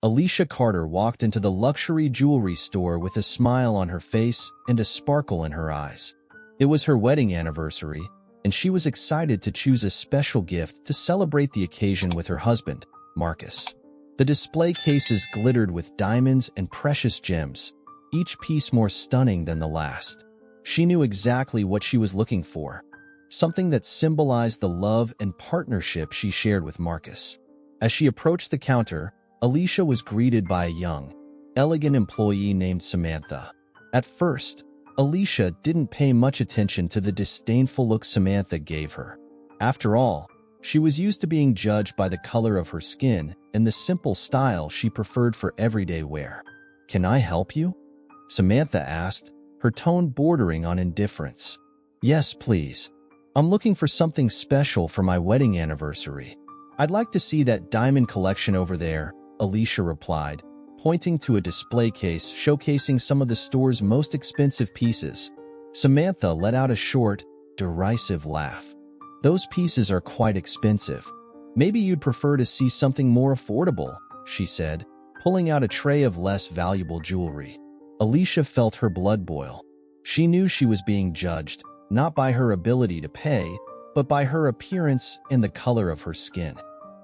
Alicia Carter walked into the luxury jewelry store with a smile on her face and a sparkle in her eyes. It was her wedding anniversary, and she was excited to choose a special gift to celebrate the occasion with her husband, Marcus. The display cases glittered with diamonds and precious gems, each piece more stunning than the last. She knew exactly what she was looking for, something that symbolized the love and partnership she shared with Marcus. As she approached the counter, Alicia was greeted by a young, elegant employee named Samantha. At first, Alicia didn't pay much attention to the disdainful look Samantha gave her. After all, she was used to being judged by the color of her skin and the simple style she preferred for everyday wear. "Can I help you?" Samantha asked, her tone bordering on indifference. "Yes, please. I'm looking for something special for my wedding anniversary. I'd like to see that diamond collection over there," Alicia replied, pointing to a display case showcasing some of the store's most expensive pieces. Samantha let out a short, derisive laugh. "Those pieces are quite expensive. Maybe you'd prefer to see something more affordable," she said, pulling out a tray of less valuable jewelry. Alicia felt her blood boil. She knew she was being judged, not by her ability to pay, but by her appearance and the color of her skin.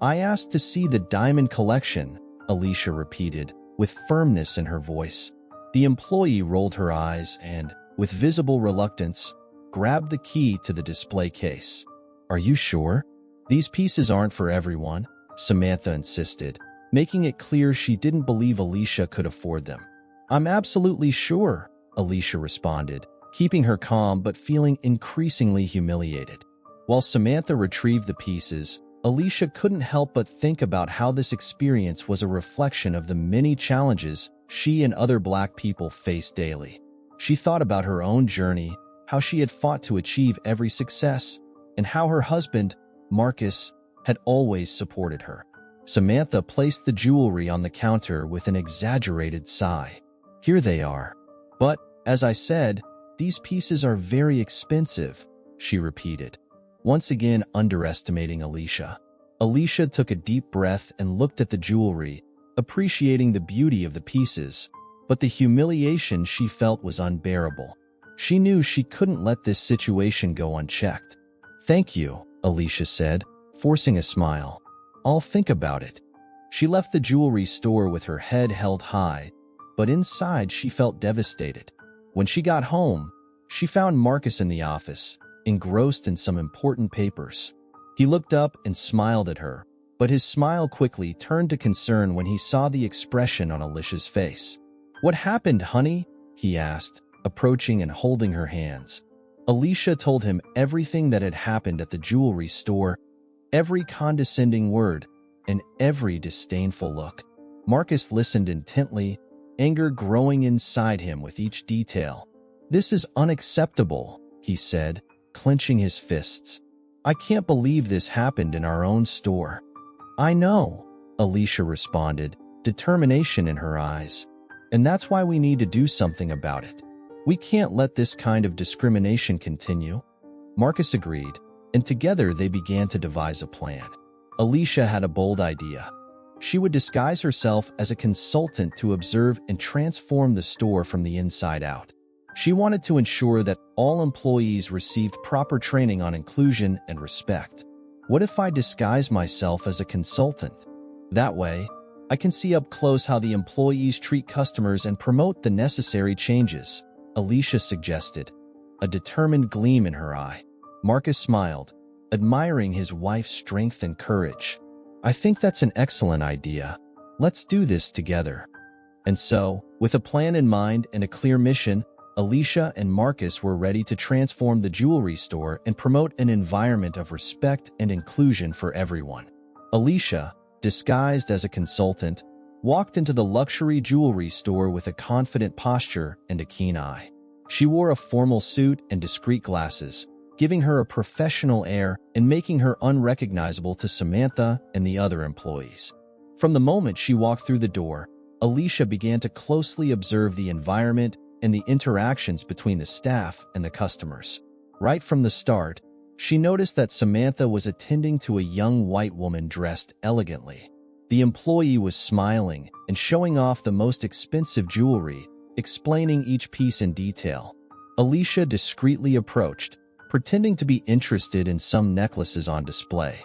"I asked to see the diamond collection," Alicia repeated, with firmness in her voice. The employee rolled her eyes and, with visible reluctance, grabbed the key to the display case. "Are you sure? These pieces aren't for everyone," Samantha insisted, making it clear she didn't believe Alicia could afford them. "I'm absolutely sure," Alicia responded, keeping her calm but feeling increasingly humiliated. While Samantha retrieved the pieces, Alicia couldn't help but think about how this experience was a reflection of the many challenges she and other Black people face daily. She thought about her own journey, how she had fought to achieve every success, and how her husband, Marcus, had always supported her. Samantha placed the jewelry on the counter with an exaggerated sigh. "Here they are. But, as I said, these pieces are very expensive," she repeated, once again underestimating Alicia. Alicia took a deep breath and looked at the jewelry, appreciating the beauty of the pieces, but the humiliation she felt was unbearable. She knew she couldn't let this situation go unchecked. "Thank you," Alicia said, forcing a smile. "I'll think about it." She left the jewelry store with her head held high, but inside she felt devastated. When she got home, she found Marcus in the office, engrossed in some important papers. He looked up and smiled at her, but his smile quickly turned to concern when he saw the expression on Alicia's face. "What happened, honey?" he asked, approaching and holding her hands. Alicia told him everything that had happened at the jewelry store, every condescending word, and every disdainful look. Marcus listened intently, anger growing inside him with each detail. "This is unacceptable," he said, clenching his fists. "I can't believe this happened in our own store." "I know," Alicia responded, determination in her eyes. "And that's why we need to do something about it. We can't let this kind of discrimination continue." Marcus agreed, and together they began to devise a plan. Alicia had a bold idea. She would disguise herself as a consultant to observe and transform the store from the inside out. She wanted to ensure that all employees received proper training on inclusion and respect. "What if I disguise myself as a consultant? That way, I can see up close how the employees treat customers and promote the necessary changes," Alicia suggested, a determined gleam in her eye. Marcus smiled, admiring his wife's strength and courage. "I think that's an excellent idea. Let's do this together." And so, with a plan in mind and a clear mission, Alicia and Marcus were ready to transform the jewelry store and promote an environment of respect and inclusion for everyone. Alicia, disguised as a consultant, walked into the luxury jewelry store with a confident posture and a keen eye. She wore a formal suit and discreet glasses, giving her a professional air and making her unrecognizable to Samantha and the other employees. From the moment she walked through the door, Alicia began to closely observe the environment and the interactions between the staff and the customers. Right from the start, she noticed that Samantha was attending to a young white woman dressed elegantly. The employee was smiling and showing off the most expensive jewelry, explaining each piece in detail. Alicia discreetly approached, pretending to be interested in some necklaces on display.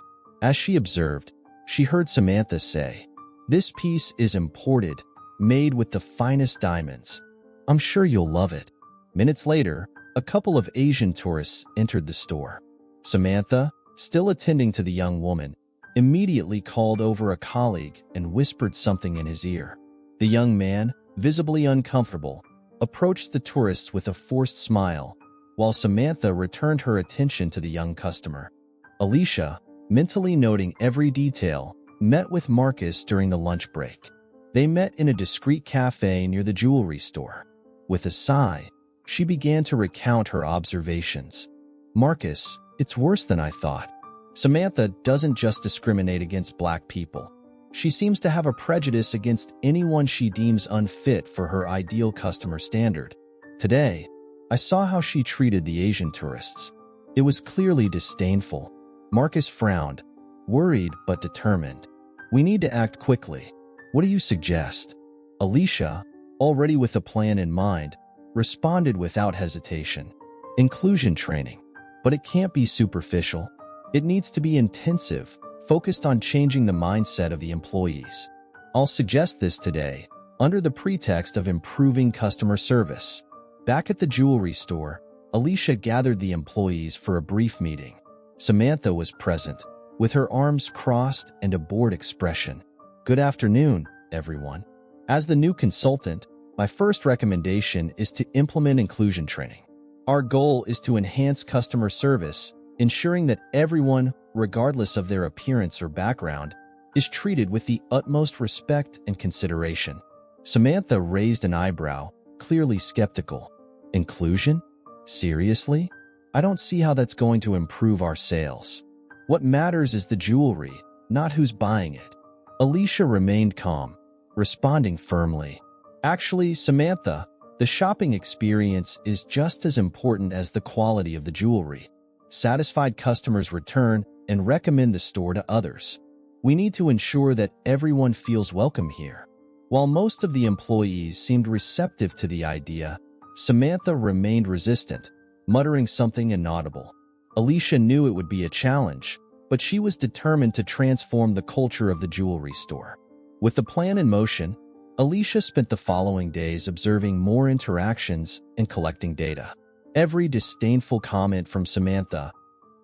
As she observed, she heard Samantha say, "This piece is imported, made with the finest diamonds. I'm sure you'll love it." Minutes later, a couple of Asian tourists entered the store. Samantha, still attending to the young woman, immediately called over a colleague and whispered something in his ear. The young man, visibly uncomfortable, approached the tourists with a forced smile, while Samantha returned her attention to the young customer. Alicia, mentally noting every detail, met with Marcus during the lunch break. They met in a discreet cafe near the jewelry store. With a sigh, she began to recount her observations. "Marcus, it's worse than I thought. Samantha doesn't just discriminate against black people. She seems to have a prejudice against anyone she deems unfit for her ideal customer standard. Today, I saw how she treated the Asian tourists. It was clearly disdainful." Marcus frowned, worried but determined. "We need to act quickly. What do you suggest?" Alicia, already with a plan in mind, responded without hesitation. "Inclusion training. But it can't be superficial. It needs to be intensive, focused on changing the mindset of the employees. I'll suggest this today, under the pretext of improving customer service." Back at the jewelry store, Alicia gathered the employees for a brief meeting. Samantha was present, with her arms crossed and a bored expression. "Good afternoon, everyone. As the new consultant, my first recommendation is to implement inclusion training. Our goal is to enhance customer service, ensuring that everyone, regardless of their appearance or background, is treated with the utmost respect and consideration." Samantha raised an eyebrow, clearly skeptical. "Inclusion? Seriously? I don't see how that's going to improve our sales. What matters is the jewelry, not who's buying it." Alicia remained calm, responding firmly. "Actually, Samantha, the shopping experience is just as important as the quality of the jewelry. Satisfied customers return and recommend the store to others. We need to ensure that everyone feels welcome here." While most of the employees seemed receptive to the idea, Samantha remained resistant, muttering something inaudible. Alicia knew it would be a challenge, but she was determined to transform the culture of the jewelry store. With the plan in motion, Alicia spent the following days observing more interactions and collecting data. Every disdainful comment from Samantha,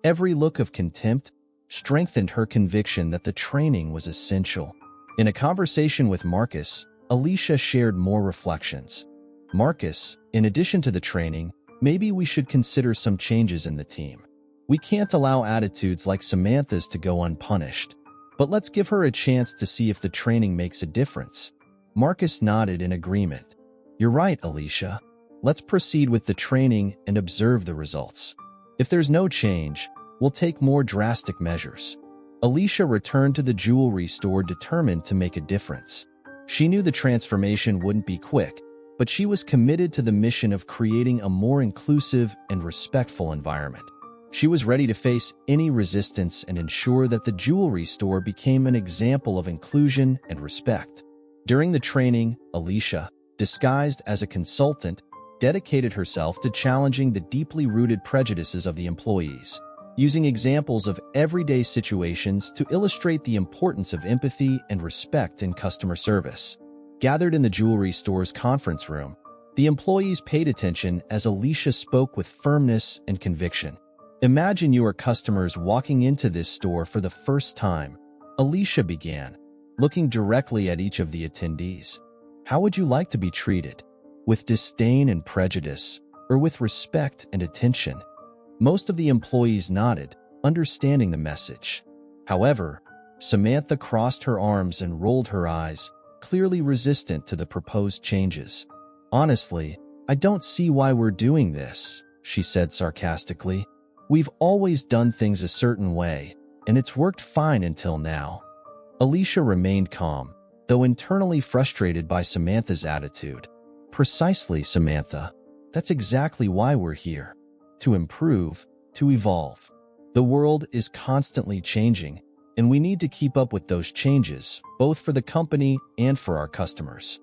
every look of contempt, strengthened her conviction that the training was essential. In a conversation with Marcus, Alicia shared more reflections. "Marcus, in addition to the training, maybe we should consider some changes in the team. We can't allow attitudes like Samantha's to go unpunished. But let's give her a chance to see if the training makes a difference." Marcus nodded in agreement. "You're right, Alicia. Let's proceed with the training and observe the results. If there's no change, we'll take more drastic measures." Alicia returned to the jewelry store determined to make a difference. She knew the transformation wouldn't be quick, but she was committed to the mission of creating a more inclusive and respectful environment. She was ready to face any resistance and ensure that the jewelry store became an example of inclusion and respect. During the training, Alicia, disguised as a consultant, dedicated herself to challenging the deeply rooted prejudices of the employees, using examples of everyday situations to illustrate the importance of empathy and respect in customer service. Gathered in the jewelry store's conference room, the employees paid attention as Alicia spoke with firmness and conviction. "Imagine you are customers walking into this store for the first time," Alicia began, looking directly at each of the attendees. "How would you like to be treated? With disdain and prejudice, or with respect and attention?" Most of the employees nodded, understanding the message. However, Samantha crossed her arms and rolled her eyes, clearly resistant to the proposed changes. "Honestly, I don't see why we're doing this," she said sarcastically. "We've always done things a certain way, and it's worked fine until now." Alicia remained calm, though internally frustrated by Samantha's attitude. "Precisely, Samantha. That's exactly why we're here. To improve, to evolve. The world is constantly changing, and we need to keep up with those changes, both for the company and for our customers.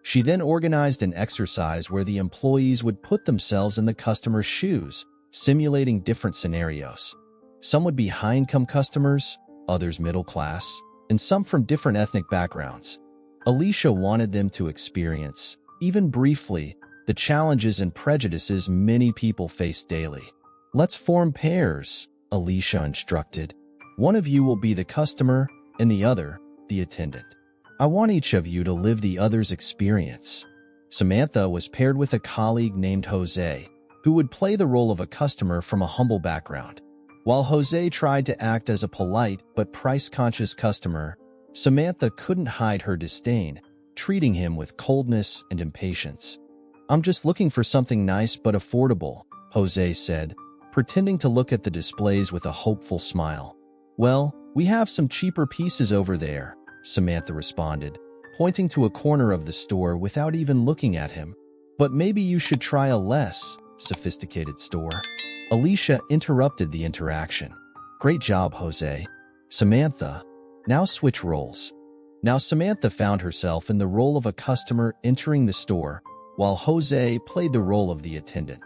She then organized an exercise where the employees would put themselves in the customer's shoes, simulating different scenarios. Some would be high-income customers, others middle class, and some from different ethnic backgrounds. Alicia wanted them to experience, even briefly, the challenges and prejudices many people face daily. "Let's form pairs," Alicia instructed. "One of you will be the customer and the other, the attendant. I want each of you to live the other's experience." Samantha was paired with a colleague named Jose, who would play the role of a customer from a humble background. While Jose tried to act as a polite but price-conscious customer, Samantha couldn't hide her disdain, treating him with coldness and impatience. "I'm just looking for something nice but affordable," Jose said, pretending to look at the displays with a hopeful smile. "Well, we have some cheaper pieces over there," Samantha responded, pointing to a corner of the store without even looking at him. "But maybe you should try a less sophisticated store." Alicia interrupted the interaction. "Great job, Jose. Samantha, now switch roles." Now Samantha found herself in the role of a customer entering the store, while Jose played the role of the attendant.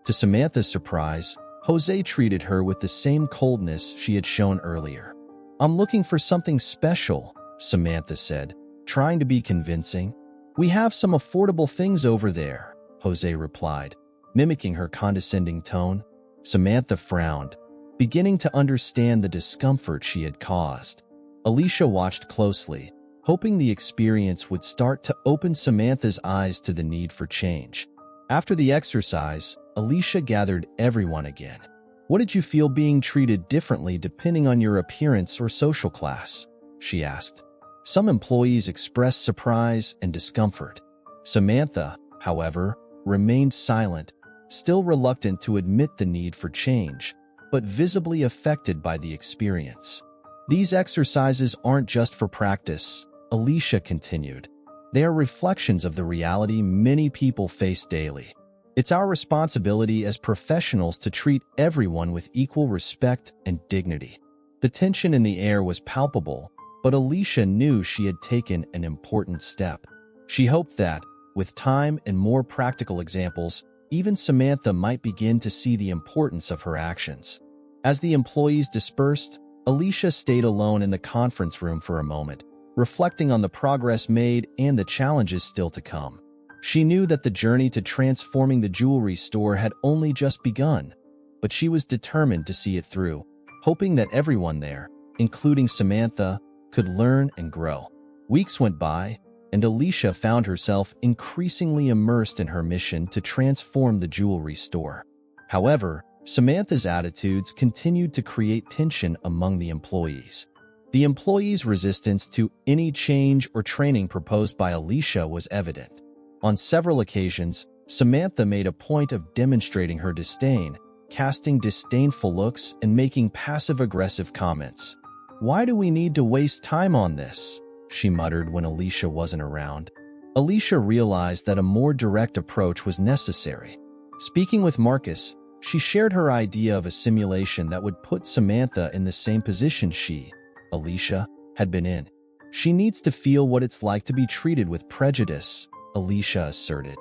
To Samantha's surprise, Jose treated her with the same coldness she had shown earlier. "I'm looking for something special," Samantha said, trying to be convincing. "We have some affordable things over there," Jose replied, mimicking her condescending tone. Samantha frowned, beginning to understand the discomfort she had caused. Alicia watched closely, hoping the experience would start to open Samantha's eyes to the need for change. After the exercise, Alicia gathered everyone again. "What did you feel being treated differently depending on your appearance or social class?" she asked. Some employees expressed surprise and discomfort. Samantha, however, remained silent, still reluctant to admit the need for change, but visibly affected by the experience. "These exercises aren't just for practice," Alicia continued. "They are reflections of the reality many people face daily. It's our responsibility as professionals to treat everyone with equal respect and dignity." The tension in the air was palpable, but Alicia knew she had taken an important step. She hoped that, with time and more practical examples, even Samantha might begin to see the importance of her actions. As the employees dispersed, Alicia stayed alone in the conference room for a moment, reflecting on the progress made and the challenges still to come. She knew that the journey to transforming the jewelry store had only just begun, but she was determined to see it through, hoping that everyone there, including Samantha, could learn and grow. Weeks went by, and Alicia found herself increasingly immersed in her mission to transform the jewelry store. However, Samantha's attitudes continued to create tension among the employees. The employees' resistance to any change or training proposed by Alicia was evident. On several occasions, Samantha made a point of demonstrating her disdain, casting disdainful looks and making passive-aggressive comments. "Why do we need to waste time on this?" she muttered when Alicia wasn't around. Alicia realized that a more direct approach was necessary. Speaking with Marcus, she shared her idea of a simulation that would put Samantha in the same position she, Alicia, had been in. "She needs to feel what it's like to be treated with prejudice," Alicia asserted.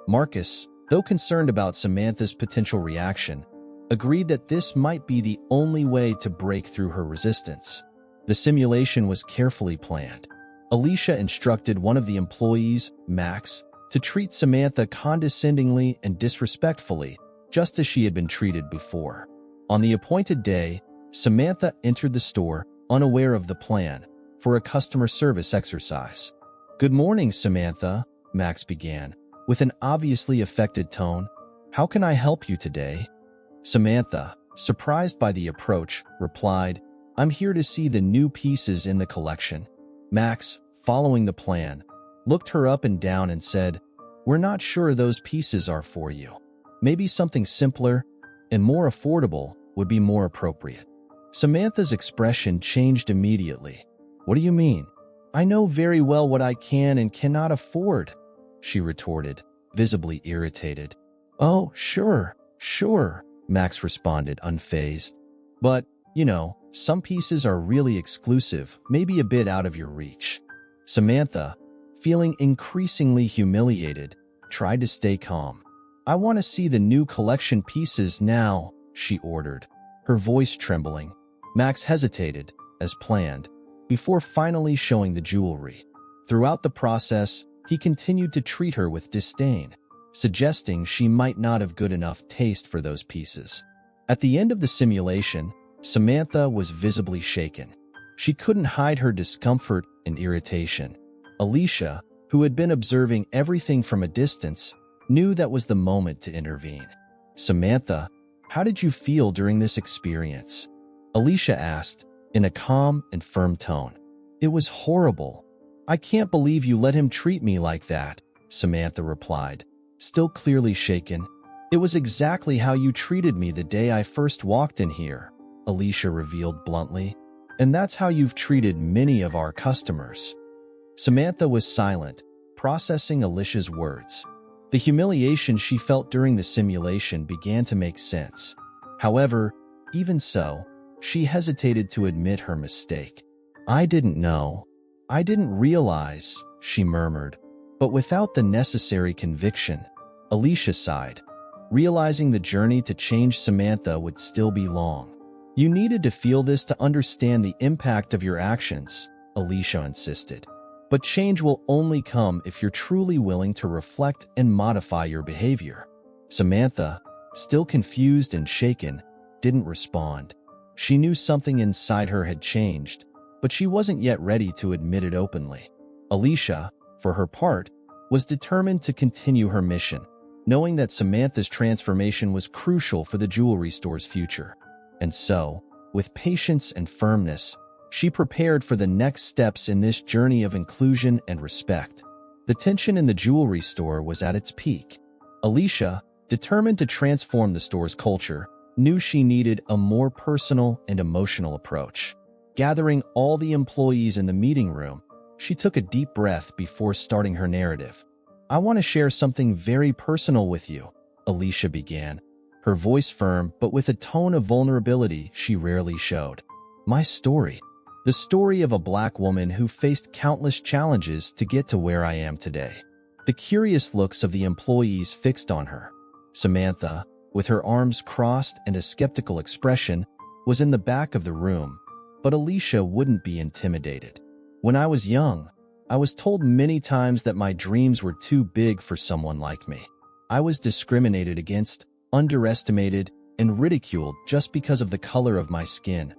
Marcus, though concerned about Samantha's potential reaction, agreed that this might be the only way to break through her resistance. The simulation was carefully planned. Alicia instructed one of the employees, Max, to treat Samantha condescendingly and disrespectfully, just as she had been treated before. On the appointed day, Samantha entered the store, unaware of the plan, for a customer service exercise. "Good morning, Samantha," Max began, with an obviously affected tone. "How can I help you today?" Samantha, surprised by the approach, replied, "I'm here to see the new pieces in the collection." Max, following the plan, looked her up and down and said, "We're not sure those pieces are for you. Maybe something simpler and more affordable would be more appropriate." Samantha's expression changed immediately. "What do you mean? I know very well what I can and cannot afford," she retorted, visibly irritated. "Oh, sure, Max responded, unfazed. "But Some pieces are really exclusive, maybe a bit out of your reach. Samantha, feeling increasingly humiliated, tried to stay calm. I want to see the new collection pieces now, she ordered, her voice trembling. Max hesitated, as planned, before finally showing the jewelry. Throughout the process, he continued to treat her with disdain, suggesting she might not have good enough taste for those pieces. At the end of the simulation, Samantha was visibly shaken. She couldn't hide her discomfort and irritation. Alicia, who had been observing everything from a distance, knew that was the moment to intervene. "Samantha, how did you feel during this experience?" Alicia asked, in a calm and firm tone. "It was horrible. I can't believe you let him treat me like that," Samantha replied, still clearly shaken. "It was exactly how you treated me the day I first walked in here," Alicia revealed bluntly. "And that's how you've treated many of our customers." Samantha was silent, processing Alicia's words. The humiliation she felt during the simulation began to make sense. However, even so, she hesitated to admit her mistake. "I didn't know. I didn't realize," she murmured. But without the necessary conviction, Alicia sighed, realizing the journey to change Samantha would still be long. "You needed to feel this to understand the impact of your actions," Alicia insisted. "But change will only come if you're truly willing to reflect and modify your behavior." Samantha, still confused and shaken, didn't respond. She knew something inside her had changed, but she wasn't yet ready to admit it openly. Alicia, for her part, was determined to continue her mission, knowing that Samantha's transformation was crucial for the jewelry store's future. And so, with patience and firmness, she prepared for the next steps in this journey of inclusion and respect. The tension in the jewelry store was at its peak. Alicia, determined to transform the store's culture, knew she needed a more personal and emotional approach. Gathering all the employees in the meeting room, she took a deep breath before starting her narrative. "I want to share something very personal with you," Alicia began, her voice firm but with a tone of vulnerability she rarely showed. "My story. The story of a Black woman who faced countless challenges to get to where I am today." The curious looks of the employees fixed on her. Samantha, with her arms crossed and a skeptical expression, was in the back of the room, but Alicia wouldn't be intimidated. "When I was young, I was told many times that my dreams were too big for someone like me. I was discriminated against, underestimated, and ridiculed just because of the color of my skin,"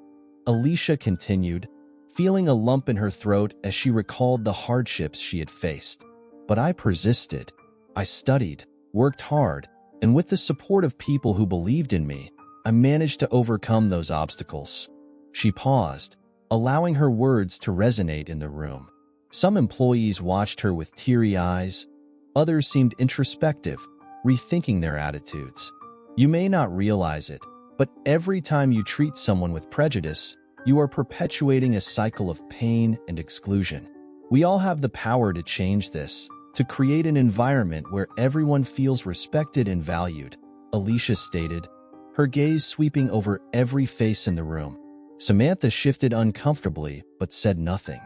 Alicia continued, feeling a lump in her throat as she recalled the hardships she had faced. "But I persisted. I studied, worked hard, and with the support of people who believed in me, I managed to overcome those obstacles." She paused, allowing her words to resonate in the room. Some employees watched her with teary eyes. Others seemed introspective, rethinking their attitudes. "You may not realize it, but every time you treat someone with prejudice, you are perpetuating a cycle of pain and exclusion. We all have the power to change this, to create an environment where everyone feels respected and valued," Alicia stated, her gaze sweeping over every face in the room. Samantha shifted uncomfortably but said nothing.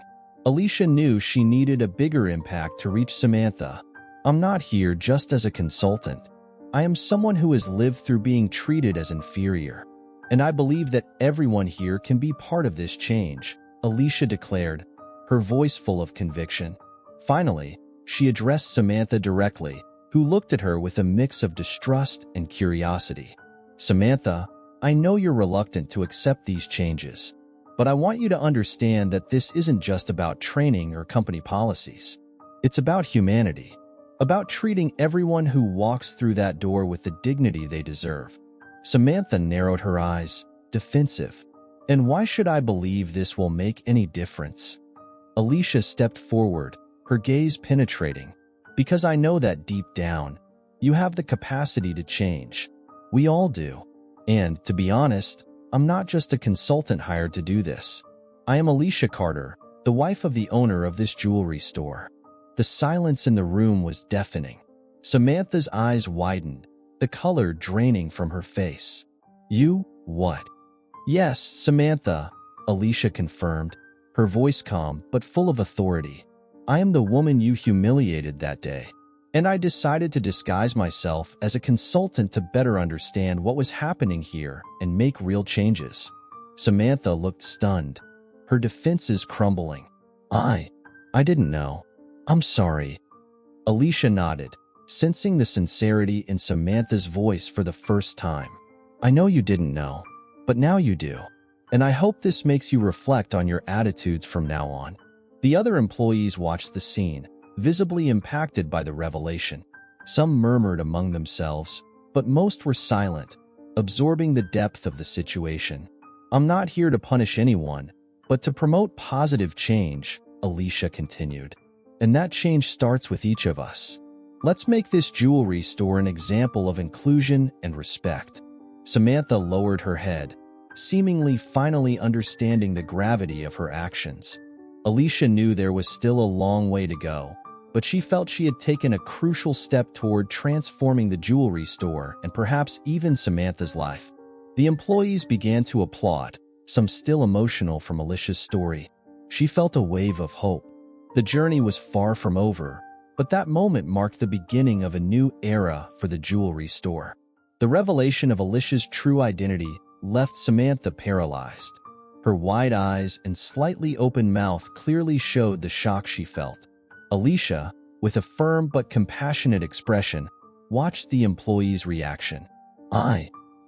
Alicia knew she needed a bigger impact to reach Samantha. "I'm not here just as a consultant. I am someone who has lived through being treated as inferior. And I believe that everyone here can be part of this change," Alicia declared, her voice full of conviction. Finally, she addressed Samantha directly, who looked at her with a mix of distrust and curiosity. "Samantha, I know you're reluctant to accept these changes, but I want you to understand that this isn't just about training or company policies. It's about humanity, about treating everyone who walks through that door with the dignity they deserve." Samantha narrowed her eyes, defensive. "And why should I believe this will make any difference?" Alicia stepped forward, her gaze penetrating. "Because I know that deep down, you have the capacity to change. We all do. And, to be honest, I'm not just a consultant hired to do this. I am Alicia Carter, the wife of the owner of this jewelry store." The silence in the room was deafening. Samantha's eyes widened, the color draining from her face. "You, what?" Yes, Samantha, Alicia confirmed, her voice calm but full of authority. I am the woman you humiliated that day. And I decided to disguise myself as a consultant to better understand what was happening here and make real changes. Samantha looked stunned, her defenses crumbling. I didn't know. I'm sorry. Alicia nodded, sensing the sincerity in Samantha's voice for the first time. I know you didn't know, but now you do. And I hope this makes you reflect on your attitudes from now on. The other employees watched the scene, visibly impacted by the revelation. Some murmured among themselves, but most were silent, absorbing the depth of the situation. I'm not here to punish anyone, but to promote positive change, Alicia continued. And that change starts with each of us. Let's make this jewelry store an example of inclusion and respect. Samantha lowered her head, seemingly finally understanding the gravity of her actions. Alicia knew there was still a long way to go, but she felt she had taken a crucial step toward transforming the jewelry store and perhaps even Samantha's life. The employees began to applaud, some still emotional from Alicia's story. She felt a wave of hope. The journey was far from over, but that moment marked the beginning of a new era for the jewelry store. The revelation of Alicia's true identity left Samantha paralyzed. Her wide eyes and slightly open mouth clearly showed the shock she felt. Alicia, with a firm but compassionate expression, watched the employee's reaction.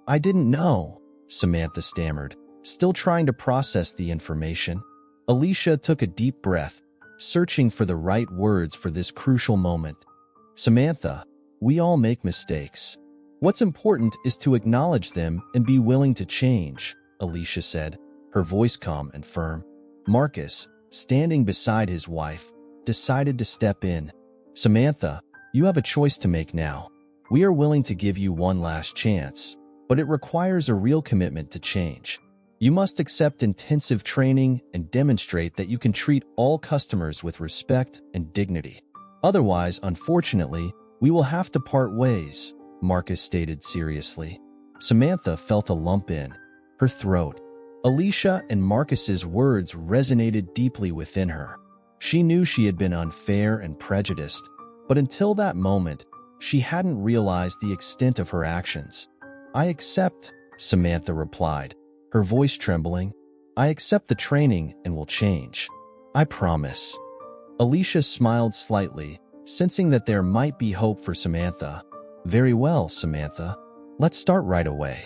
I didn't know, Samantha stammered, still trying to process the information. Alicia took a deep breath, searching for the right words for this crucial moment. Samantha, we all make mistakes. What's important is to acknowledge them and be willing to change, Alicia said, her voice calm and firm. Marcus, standing beside his wife, decided to step in. Samantha, you have a choice to make now. We are willing to give you one last chance, but it requires a real commitment to change. You must accept intensive training and demonstrate that you can treat all customers with respect and dignity. Otherwise, unfortunately, we will have to part ways, Marcus stated seriously. Samantha felt a lump in her throat. Alicia and Marcus's words resonated deeply within her. She knew she had been unfair and prejudiced, but until that moment, she hadn't realized the extent of her actions. I accept, Samantha replied, her voice trembling. I accept the training and will change. I promise. Alicia smiled slightly, sensing that there might be hope for Samantha. Very well, Samantha. Let's start right away.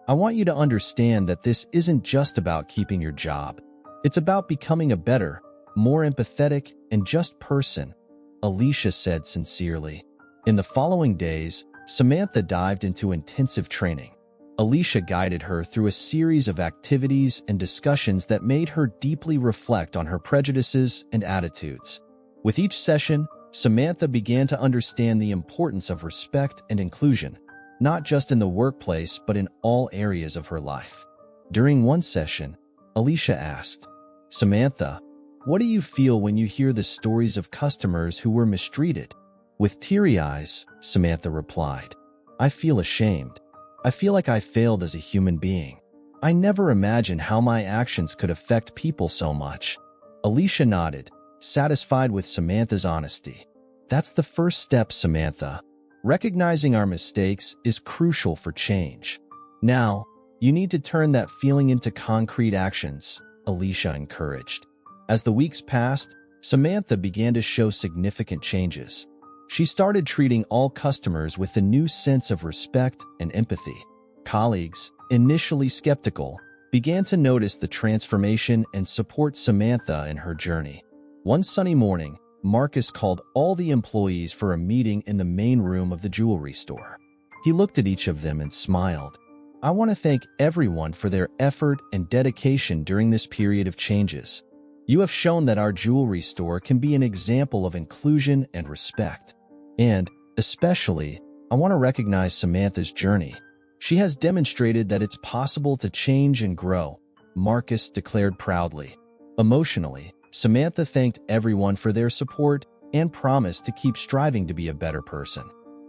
I want you to understand that this isn't just about keeping your job. It's about becoming a better, more empathetic, and just person, Alicia said sincerely. In the following days, Samantha dived into intensive training. Alicia guided her through a series of activities and discussions that made her deeply reflect on her prejudices and attitudes. With each session, Samantha began to understand the importance of respect and inclusion, not just in the workplace but in all areas of her life. During one session, Alicia asked, Samantha, what do you feel when you hear the stories of customers who were mistreated? With teary eyes, Samantha replied, I feel ashamed. I feel like I failed as a human being. I never imagined how my actions could affect people so much. Alicia nodded, satisfied with Samantha's honesty. That's the first step, Samantha. Recognizing our mistakes is crucial for change. Now, you need to turn that feeling into concrete actions, Alicia encouraged. As the weeks passed, Samantha began to show significant changes. She started treating all customers with a new sense of respect and empathy. Colleagues, initially skeptical, began to notice the transformation and support Samantha in her journey. One sunny morning, Marcus called all the employees for a meeting in the main room of the jewelry store. He looked at each of them and smiled. I want to thank everyone for their effort and dedication during this period of changes. You have shown that our jewelry store can be an example of inclusion and respect. And, especially, I want to recognize Samantha's journey. She has demonstrated that it's possible to change and grow, Marcus declared proudly. Emotionally, Samantha thanked everyone for their support and promised to keep striving to be a better person.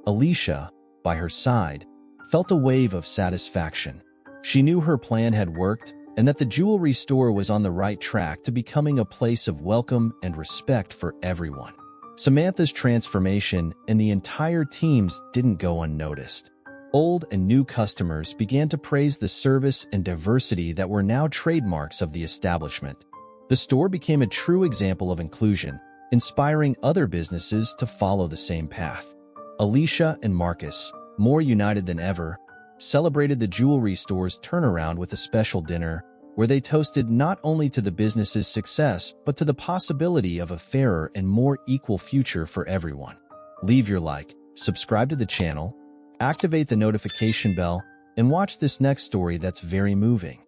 Alicia, by her side, felt a wave of satisfaction. She knew her plan had worked and that the jewelry store was on the right track to becoming a place of welcome and respect for everyone. Samantha's transformation and the entire team's didn't go unnoticed. Old and new customers began to praise the service and diversity that were now trademarks of the establishment. The store became a true example of inclusion, inspiring other businesses to follow the same path. Alicia and Marcus, more united than ever, celebrated the jewelry store's turnaround with a special dinner where they toasted not only to the business's success but to the possibility of a fairer and more equal future for everyone. Leave your like, subscribe to the channel, activate the notification bell, and watch this next story that's very moving.